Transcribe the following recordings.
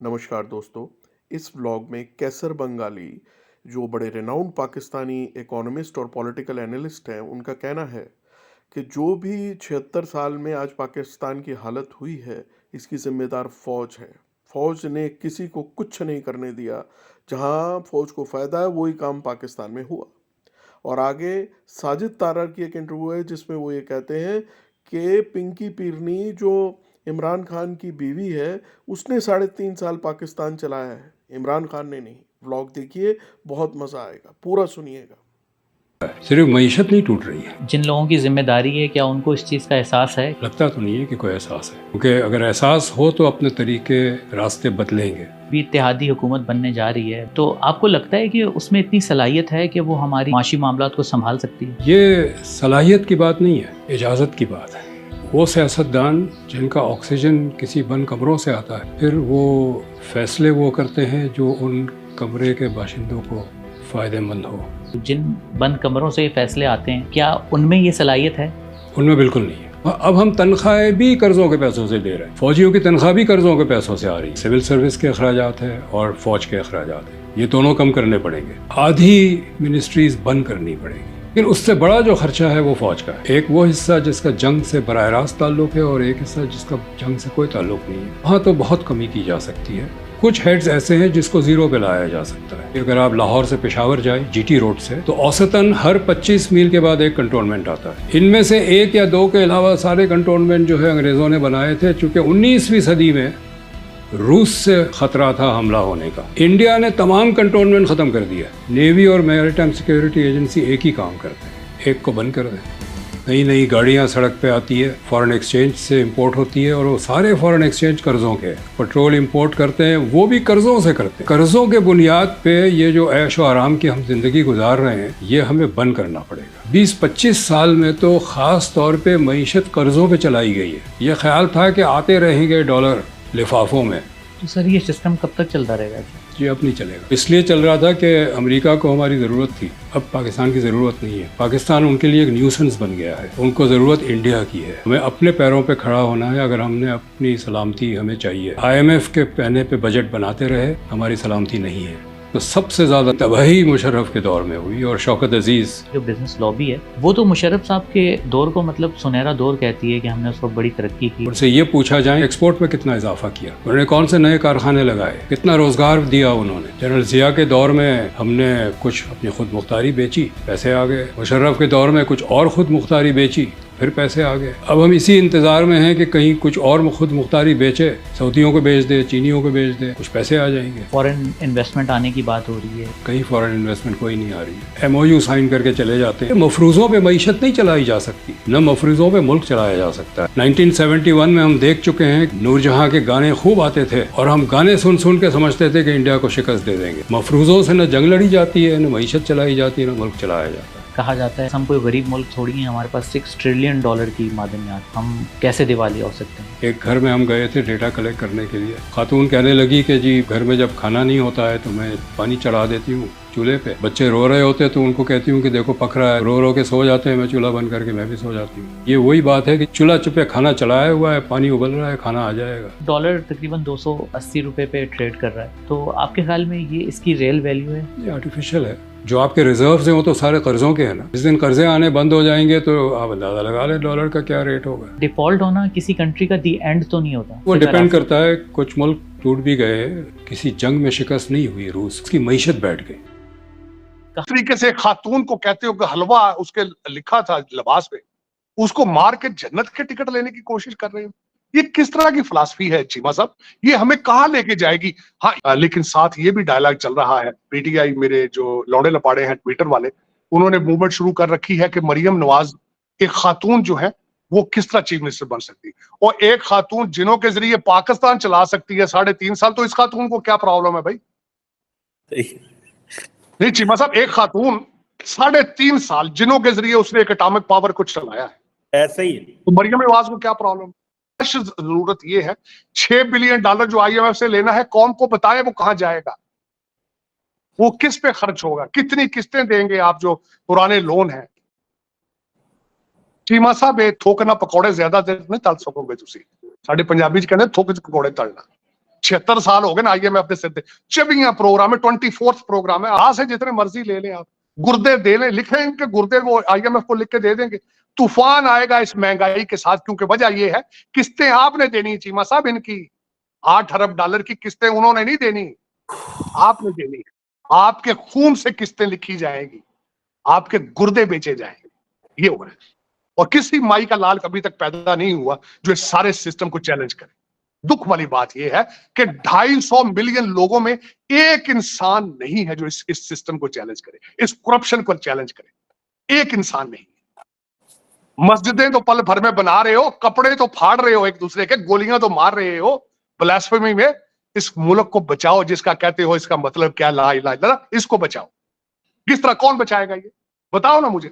नमस्कार दोस्तों। इस व्लॉग में कैसर बंगाली जो बड़े रिनाउंड पाकिस्तानी इकोनॉमिस्ट और पॉलिटिकल एनालिस्ट हैं, उनका कहना है कि जो भी 76 साल में आज पाकिस्तान की हालत हुई है, इसकी जिम्मेदार फौज है। फौज ने किसी को कुछ नहीं करने दिया। जहां फौज को फायदा है वही काम पाकिस्तान में हुआ। और आगे साजिद तारा की एक इंटरव्यू है जिसमें वो ये कहते हैं कि पिंकी पीरनी जो इमरान खान की बीवी है, उसने 3.5 साल पाकिस्तान चलाया है, इमरान खान ने नहीं। व्लॉग देखिए, बहुत मज़ा आएगा, पूरा सुनिएगा। सिर्फ मईशत नहीं टूट रही है। जिन लोगों की जिम्मेदारी है, क्या उनको इस चीज़ का एहसास है? लगता तो नहीं है कि कोई एहसास है, क्योंकि अगर एहसास हो तो अपने तरीके रास्ते बदलेंगे। भी इत्तेहादी हुकूमत बनने जा रही है, तो आपको लगता है कि उसमें इतनी सलाहियत है कि वो हमारी माशी मामलात को संभाल सकती है? ये सलाहियत की बात नहीं है, इजाज़त की बात है। वो सियासतदान जिनका ऑक्सीजन किसी बंद कमरों से आता है, फिर वो फैसले वो करते हैं जो उन कमरे के बाशिंदों को फ़ायदेमंद हो। जिन बंद कमरों से ये फैसले आते हैं, क्या उनमें ये सलाहियत है? उनमें बिल्कुल नहीं है। अब हम तनख्वाहें भी कर्जों के पैसों से दे रहे हैं। फौजियों की तनख्वाह भी कर्जों के पैसों से आ रही है। सिविल सर्विस के अखराजात है और फौज के अखराजात है, ये दोनों कम करने पड़ेंगे। आधी मिनिस्ट्रीज बंद करनी पड़ेगी। लेकिन उससे बड़ा जो खर्चा है वो फौज का है। एक वो हिस्सा जिसका जंग से बराह रास्त ताल्लुक है और एक हिस्सा जिसका जंग से कोई ताल्लुक नहीं है। वहाँ तो बहुत कमी की जा सकती है। कुछ हेड्स ऐसे हैं जिसको जीरो पे लाया जा सकता है। अगर आप लाहौर से पेशावर जाए जीटी रोड से, तो औसतन हर 25 मील के बाद एक कंटोनमेंट आता है। इनमें से 1 या 2 के अलावा सारे कंटोनमेंट जो है अंग्रेजों ने बनाए थे, चूंकि 19वीं सदी में रूस से खतरा था हमला होने का। इंडिया ने तमाम कंटोनमेंट खत्म कर दिया। नेवी और मैरिटाइम सिक्योरिटी एजेंसी एक ही काम करते हैं, एक को बंद कर दें। नई नई गाड़ियां सड़क पे आती है, फॉरेन एक्सचेंज से इंपोर्ट होती है, और वो सारे फॉरेन एक्सचेंज कर्जों के। पेट्रोल इंपोर्ट करते हैं, वो भी कर्जों से करते हैं। कर्जों के बुनियाद पे ये जो ऐश व आराम की हम जिंदगी गुजार रहे हैं, ये हमें बंद करना पड़ेगा। 20-25 साल में तो खास तौर पे मईशत कर्जों पे चलाई गई है। ये ख्याल था कि आते रहेंगे डॉलर लिफाफों में। तो सर, ये सिस्टम कब तक चलता रहेगा? जी अब नहीं चलेगा। इसलिए चल रहा था कि अमेरिका को हमारी ज़रूरत थी, अब पाकिस्तान की ज़रूरत नहीं है। पाकिस्तान उनके लिए एक न्यूसेंस बन गया है। उनको ज़रूरत इंडिया की है। हमें अपने पैरों पे खड़ा होना है। अगर हमने अपनी सलामती हमें चाहिए। IMF के कहने पे बजट बनाते रहे, हमारी सलामती नहीं है। तो सबसे ज़्यादा तबाही मुशर्रफ के दौर में हुई, और शौकत अजीज़ जो बिजनेस लॉबी है, वो तो मुशर्रफ साहब के दौर को मतलब सुनहरा दौर कहती है कि हमने उस वक्त बड़ी तरक्की की। उनसे ये पूछा जाए एक्सपोर्ट में कितना इजाफा किया, उन्होंने कौन से नए कारखाने लगाए, कितना रोजगार दिया उन्होंने। जनरल जिया के दौर में हमने कुछ अपनी खुद मुख्तारी बेची, पैसे आ गए। मुशर्रफ के दौर में कुछ और खुद मुख्तारी बेची, फिर पैसे आ गए। अब हम इसी इंतजार में हैं कि कहीं कुछ और खुद मुख्तारी बेचे, सऊदियों को बेच दे, चीनियों को बेच दे, कुछ पैसे आ जाएंगे। फॉरेन इन्वेस्टमेंट आने की बात हो रही है। कहीं फॉरेन इन्वेस्टमेंट कोई नहीं आ रही है। MOU साइन करके चले जाते हैं। मफरूजों पे मईशत नहीं चलाई जा सकती, न मफरूजों पे मुल्क चलाया जा सकता है। 1971 में हम देख चुके हैं, नूरजहां के गाने खूब आते थे और हम गाने सुन सुन के समझते थे कि इंडिया को शिकस्त दे देंगे। मफरूजों से न जंग लड़ी जाती है, न मईशत चलाई जाती है, न मुल्क चलाया जाता है। कहा जाता है हम कोई गरीब मुल्क थोड़ी हैं, हमारे पास $6 ट्रिलियन की मादनियात, हम कैसे दिवालिया हो सकते हैं? एक घर में हम गए थे डेटा कलेक्ट करने के लिए। खातून कहने लगी कि जी घर में जब खाना नहीं होता है तो मैं पानी चढ़ा देती हूँ चूल्हे पे। बच्चे रो रहे होते तो उनको कहती हूँ कि देखो पक रहा है, रो रो के सो जाते हैं, मैं चूल्हा बंद करके मैं भी सो जाती हूँ। ये वही बात है कि चूल्हा चुपे खाना चढ़ाया हुआ है, पानी उबल रहा है, खाना आ जाएगा। डॉलर तकरीबन 280 रुपए पे ट्रेड कर रहा है, तो आपके ख्याल में ये इसकी रियल वैल्यू है? ये आर्टिफिशियल है। जो आपके रिजर्व्स हैं वो तो सारे कर्जों के हैं ना। जिस दिन कर्जे आने बंद हो जाएंगे तो आप अंदाजा लगा लें डॉलर का क्या रेट होगा। डिफॉल्ट होना किसी कंट्री का दी एंड तो नहीं होता। वो डिपेंड करता है। कुछ मुल्क टूट भी गए, किसी जंग में शिकस्त नहीं हुई रूस, उसकी मईशत बैठ गई। तरीके से खातून को कहते हो कि हलवा उसके लिखा था लिबास पे, उसको मार के जन्नत के टिकट लेने की कोशिश कर रहे हो। ये किस तरह की फिलॉसफी है चीमा साहब? ये हमें कहाँ लेके जाएगी? हाँ, लेकिन साथ ये भी डायलॉग चल रहा है। PTI मेरे जो लौड़े लपाड़े हैं ट्विटर वाले, उन्होंने मूवमेंट शुरू कर रखी है कि मरियम नवाज एक खातून जो है वो किस तरह चीफ मिनिस्टर बन सकती है, और एक खातून जिनों के जरिए पाकिस्तान चला सकती है 3.5 साल। तो इस खातून को क्या प्रॉब्लम है भाई? नहीं चीमा साहब, एक खातून 3.5 साल जिनों के जरिए उसने एक एटॉमिक पावर को चलाया है, ऐसा ही है। तो मरियम नवाज को क्या प्रॉब्लम? जरूरत ये है $6 बिलियन जो IMF से लेना है, कौम को बताएं वो कहां जाएगा, वो किस पे खर्च होगा, कितनी किस्तें देंगे आप जो पुराने लोन हैं। चीमा साहब ये थोक ना पकौड़े ज्यादा देर नहीं तल सकोगे तुसी। साडे पंजाबी च कहंदे थोक च पकौड़े तलना। 76 साल हो गए ना IMF के सिर पे, 24 प्रोग्राम है, 24th प्रोग्राम है, आज से जितने मर्जी ले लें आप, गुर्दे दे लें, लिखें इनके गुर्दे वो IMF को लिख के दे देंगे। तूफान आएगा इस महंगाई के साथ, क्योंकि वजह यह है किस्तें आपने देनी चीमा साहब, इनकी 8 अरब डॉलर की किस्तें उन्होंने नहीं देनी, आपने देनी है। आपके खून से किस्तें लिखी जाएंगी, आपके गुर्दे बेचे जाएंगे, ये हो रहा है। और किसी माई का लाल कभी तक पैदा नहीं हुआ जो इस सारे सिस्टम को चैलेंज करे। दुख वाली बात यह है कि 250 मिलियन लोगों में एक इंसान नहीं है जो इस सिस्टम को चैलेंज करे, इस करप्शन को चैलेंज करे, एक इंसान नहीं। मस्जिदें तो पल भर में बना रहे हो, कपड़े तो फाड़ रहे हो एक दूसरे के, गोलियां तो मार रहे हो ब्लास्फेमी में। इस मुल्क को बचाओ जिसका कहते हो इसका मतलब क्या, ला इलाहा इल्लल्लाह, इसको बचाओ। किस तरह, कौन बचाएगा ये बताओ ना मुझे।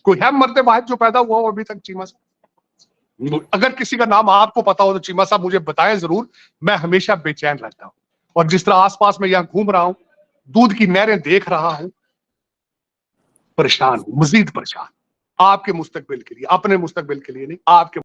कोई है मरते वाहिद जो पैदा हुआ हो अभी तक चीमा साहब? अगर किसी का नाम आपको पता हो तो चीमा साहब मुझे बताएं जरूर, मैं हमेशा बेचैन रहता हूं। और जिस तरह आसपास में यहां घूम रहा हूं, दूध की नहरें देख रहा हूं, परेशान हूं, मजीद परेशान, आपके मुस्तकबिल के लिए, अपने मुस्तकबिल के लिए नहीं, आपके